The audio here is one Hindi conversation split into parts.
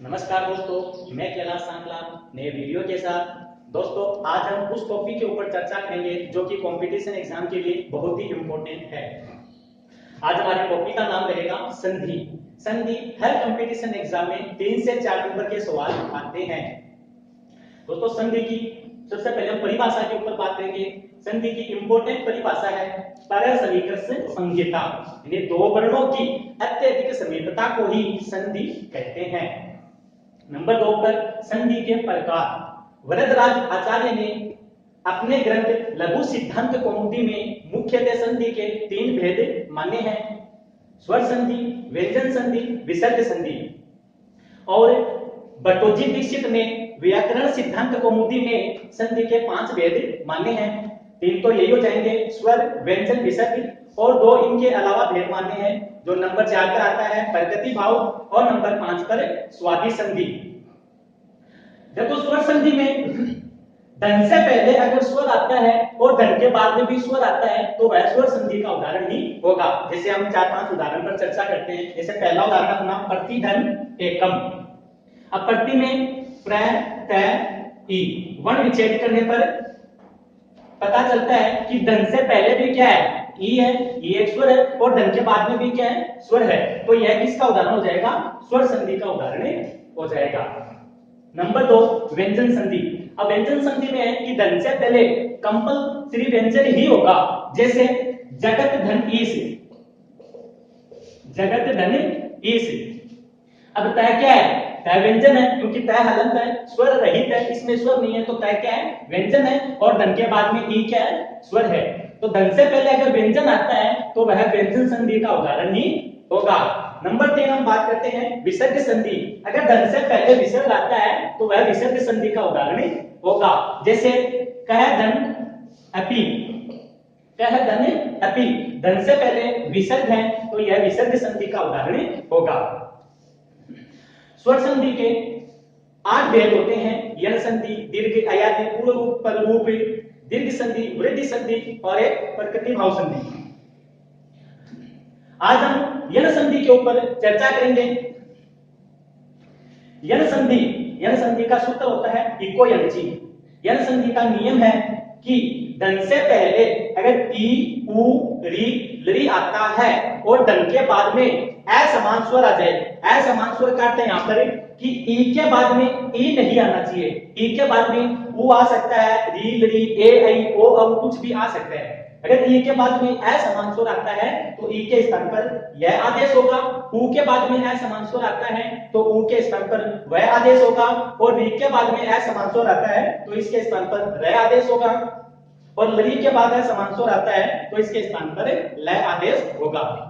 नमस्कार दोस्तों, मैं कैलाश सांगला नए वीडियो के साथ। दोस्तों, आज हम उस टॉपिक के ऊपर चर्चा करेंगे जो कि कंपटीशन एग्जाम के लिए बहुत ही इंपॉर्टेंट है। आज हमारे टॉपिक का नाम रहेगा संधि। संधि हर कंपटीशन एग्जाम में 3 से 4 नंबर के सवाल आते हैं। दोस्तों, संधि की सबसे पहले हम परिभाषा के ऊपर बात करेंगे। संधि की इंपॉर्टेंट परिभाषा है परः सन्निकर्ष संहिता, यानी दो वर्णों की अत्यधिक समीपता को ही संधि कहते हैं। नंबर 2 पर संधि के प्रकार। वरदराज आचार्य ने अपने ग्रंथ लघु सिद्धांत कौमुदी में मुख्यतः संधि के 3 भेद माने हैं: स्वर संधि, व्यंजन संधि, विसर्ग संधि। और भट्टोजी दीक्षित ने व्याकरण सिद्धांत कौमुदी में संधि के 5 भेद माने हैं। 3 तो यही हो जाएंगे, स्वर, व्यंजन, विसर्ग, और 2 इनके अलावा भेद माने हैं जो नंबर 4 पर आता है प्रकृति भाव, और नंबर 5 पर स्वादि संधि। देखो, स्वर संधि में धन से पहले अगर स्वर आता है और धन के बाद में भी स्वर आता है तो वह स्वर संधि का उदाहरण ही होगा। जैसे हम 4-5 उदाहरण पर चर्चा करते हैं। जैसे पहला उदाहरण अपना प्रतिधन एकम। अब प्रति में प्र, त, ई वर्ण विच्छेद करने पर पता चलता है कि धन से पहले भी क्या है, ई है, ई एक स्वर है, और धन के बाद में भी क्या है, स्वर है। तो यह किसका उदाहरण हो जाएगा? स्वर संधि का उदाहरण हो जाएगा। नंबर 2 व्यंजन संधि। अब व्यंजन संधि में है कि धन से पहले कंपल्सरी व्यंजन ही होगा। जैसे जगत धन ईश, जगत धन ईश। अब तय क्या है? तय व्यंजन है, क्योंकि तय हलंत है, स्वर रहित है, इसमें स्वर नहीं है, तो तय क्या है? व्यंजन है। और धन के बाद में ई क्या है? स्वर है। तो धन से पहले अगर व्यंजन आता है तो वह व्यंजन संधि का उदाहरण ही होगा। नंबर 3 हम बात करते हैं विसर्ग संधि। अगर धन से पहले विसर्ग आता है तो वह विसर्ग संधि का उदाहरण होगा। जैसे कह धन अपि, कह धन अपि, धन से पहले विसर्ग है तो यह विसर्ग संधि का उदाहरण होगा। स्वर संधि के 8 भेद होते हैं: यण संधि, दीर्घ, अयादि, पूर्ण रूप, पर रूप, दीर्घ संधि, वृद्धि संधि, और एक प्रकृति भाव संधि। आज हम यण संधि के ऊपर चर्चा करेंगे। यण संधि, यण संधि का सूत्र होता है इको यणची। यण संधि का नियम है कि धन से पहले अगर ई, उ, री, लरी आता है और धन के बाद में असमान स्वर आ जाए। असमान स्वर का अर्थ है यहां पर कि ई के बाद में ई नहीं आना चाहिए। ई के बाद में उ आ सकता है, री, लरी, ए, ऐ, ओ, औ कुछ भी आ सकता है। अगर ई के बाद में असमान स्वर आता है तो ई के स्थान पर यह आदेश होगा। उ के बाद में असमान स्वर आता है तो उ के स्थान पर वह आदेश होगा। और री के बाद में असमान स्वर आता है तो इसके स्थान पर र आदेश होगा। और लरी के बाद असमान स्वर आता है तो इसके स्थान पर ल आदेश होगा।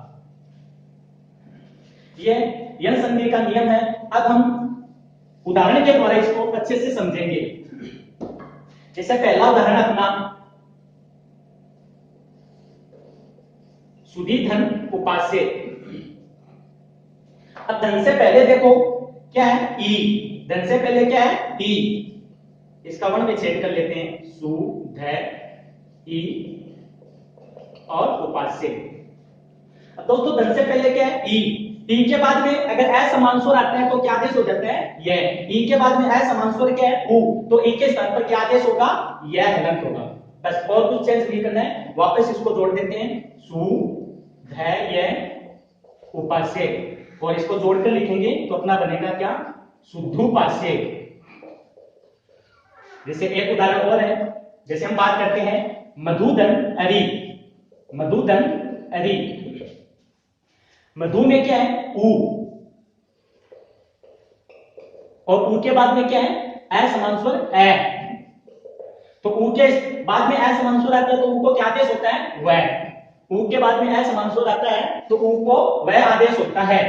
यह यण संधि का नियम है। अब हम उदाहरण के द्वारा इसको अच्छे से समझेंगे। जैसे पहला उदाहरण अपना सुधी धन उपास्य। अब धन से पहले देखो क्या है? ई। धन से पहले क्या है? ई। इसका वर्ण विच्छेद कर लेते हैं, सु, ध, ई और उपास्य। अब दोस्तों, धन से पहले क्या है? ई। ई के बाद में अगर असमान स्वर आता है तो क्या आदेश हो जाता है? यह। ई के बाद में असमान स्वर क्या है? उ। तो ई के स्थान पर क्या आदेश होगा? यह हलंत होगा। बस, और कुछ चेंज नहीं करना है। वापस इसको जोड़ देते हैं, सु, ध, य, उपास्य, और इसको जोड़कर लिखेंगे तो अपना बनेगा क्या? शुद्धोपास्य। जैसे एक उदाहरण और है। जैसे हम बात करते हैं मधुधन अरि। मधुधन अरि। मधु में क्या है? उ। और उ के बाद में क्या है? असमान स्वर ए। तो उ के बाद में असमान स्वर आता है तो उ को क्या आदेश होता है? वह। उ के बाद में असमान स्वर आता है तो उ को वह आदेश होता है।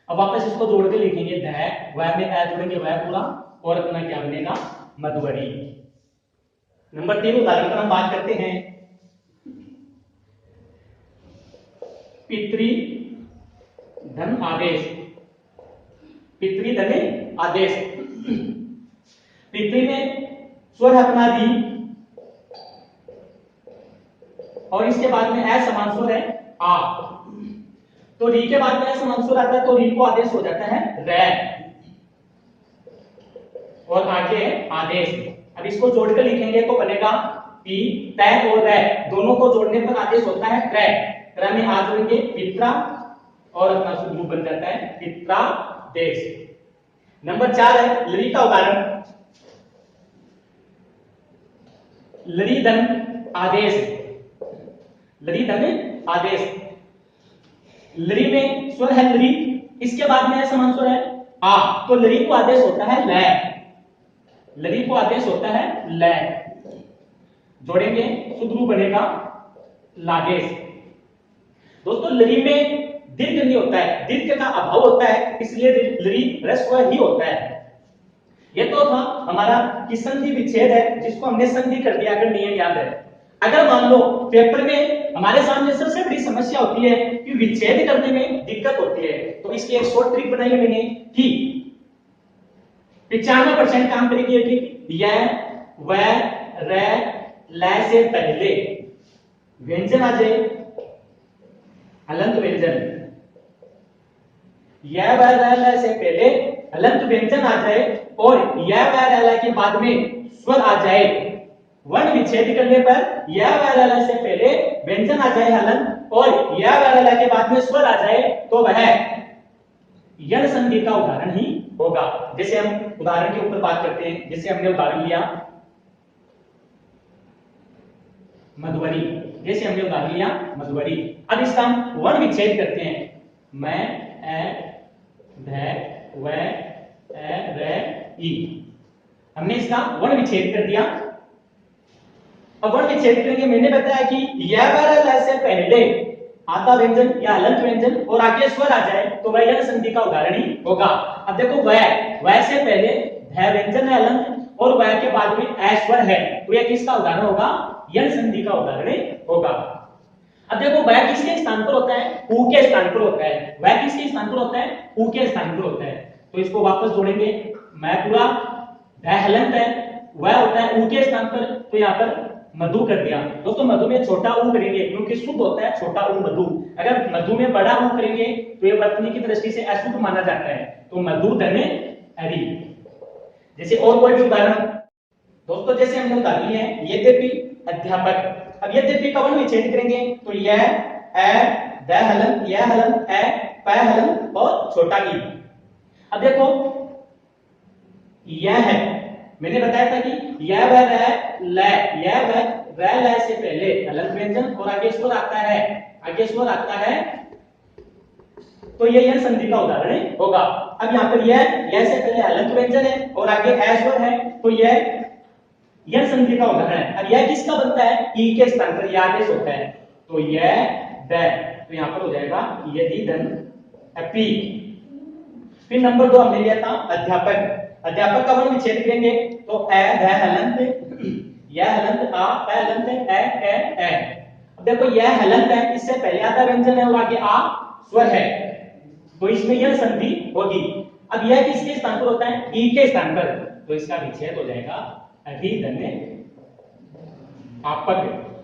अब वापस इसको जोड़ के लिखेंगे, ध, वह में ए जोड़ेंगे, वह पूरा, और अपना क्या बनेगा? मधुवरी। नंबर 3 उदाहरण पर हम बात करते हैं पितृ धन आदेश। पितृ धन आदेश। पितृ में स्वर है अपना री, और इसके बाद में असमान स्वर है आ। तो री के बाद में समान स्वर आता है तो री को आदेश हो जाता है रे। और आगे है आदेश। अब इसको जोड़कर लिखेंगे तो बनेगा पी तय और रै, दोनों को जोड़ने पर आदेश होता है क्रय। क्रय में आ जोड़ेंगे पित्रा और अपना सुधरू बन जाता है पित्रा देश। नंबर 4 है लरी का उदाहरण। लरी धन आदेश, लरी धन आदेश। लरी में स्वर है लरी, इसके बाद में समान स्वर है आ, तो लरी को आदेश होता है लय, लरी को आदेश होता है लय। जोड़ेंगे सुधरू बनेगा लादेश। दोस्तों लरी में दीर्घ नहीं होता है, दीर्घ का अभाव होता है, इसलिए लरी ह्रस्व ही होता है। ये तो था हमारा कि संधि विच्छेद है, जिसको हमने संधि कर दिया अगर नियम याद है। अगर मान लो पेपर में हमारे सामने सबसे बड़ी समस्या होती है कि विच्छेद करने में दिक्कत होती है, तो इसकी एक शॉर्ट ट्रिक बनाई है मैंने कि 95% काम करेगी ट्रिक। यह वह रे लै से पहले व्यंजन आ जाए, हलंत व्यंजन, यह वह रै लै से पहले हलंत व्यंजन आ जाए और यह वह रै लै के बाद में स्वर आ जाए। वर्ण विच्छेद करने पर यह वह रै लै से पहले व्यंजन आ जाए हलंत और यह वह रै लै के बाद में स्वर आ जाए, तो वह यण संधि का उदाहरण ही होगा। जैसे हम उदाहरण के ऊपर बात करते हैं, जैसे हमने उदाहरण लिया मधुवरी, जैसे हमने उदाहरण लिया मधुवरी। अब इसका हम वर्ण विच्छेद करते हैं। मैं ए ध व ए रे ई, हमने इसका वर्ण विच्छेद कर दिया। अब वर्ण विच्छेद करेंगे, मैंने बताया कि यह वह रै से पहले आता व्यंजन या हलंत व्यंजन और आगे स्वर आ जाए तो वह यण संधि का उदाहरण ही होगा। अब देखो वह से पहले ध व्यंजन है हलंत और वह के बाद में ए स्वर है, तो यह किसका उदाहरण होगा? यण संधि का उदाहरण होगा। अब देखो वह किसके स्थान पर होता है? उ के स्थान पर होता है। वह किसके स्थान पर होता है? उ के स्थान पर होता है। तो इसको वापस जोड़ेंगे, मैं पूरा ध हलंत है, वह होता है उ के स्थान पर, तो यहाँ पर मधु कर दिया। दोस्तों मधु में छोटा ऊ करेंगे क्योंकि शुद्ध होता है छोटा ऊ मधु। अगर मधु में बड़ा ऊ करेंगे तो ये वर्तनी की दृष्टि से अशुद्ध माना जाता है, तो मधु धने हरि। जैसे और कोई भी उदाहरण दोस्तों, जैसे हमने उदाहरण लिया है यद्यपि अध्यापक। अब यद्यपि का वर्ण विच्छेद करेंगे तो यह ए द हलंत, यह हलंत ए प हलंत और छोटा ई। अब देखो यह है, मैंने बताया था कि यह वह लै, यह वह रै लै से पहले हलंत व्यंजन और आगे स्वर आता है, आगे स्वर आता है, तो ये यण संधि का उदाहरण होगा। अब यहाँ पर यह से पहले हलंत व्यंजन है और आगे ए स्वर है, तो यह यण संधि का उदाहरण है। अब यह किसका बनता है? ई के स्थान पर यह आदेश होता है, तो यह द, तो यहाँ पर हो जाएगा यदि धन अपि। फिर नंबर 2 हमने लिया था अध्यापक। अध्यापक का वर्ण विच्छेद करेंगे तो ए ध हलंत, यह हलंत आ प हलंत ए। अब देखो यह हलंत है, इससे पहले आता व्यंजन है और आगे आ स्वर है, तो इसमें यह संधि होगी। अब यह किसके स्थान पर होता है? ई के स्थान पर, तो इसका विच्छेद हो जाएगा अधिधन्य आपक।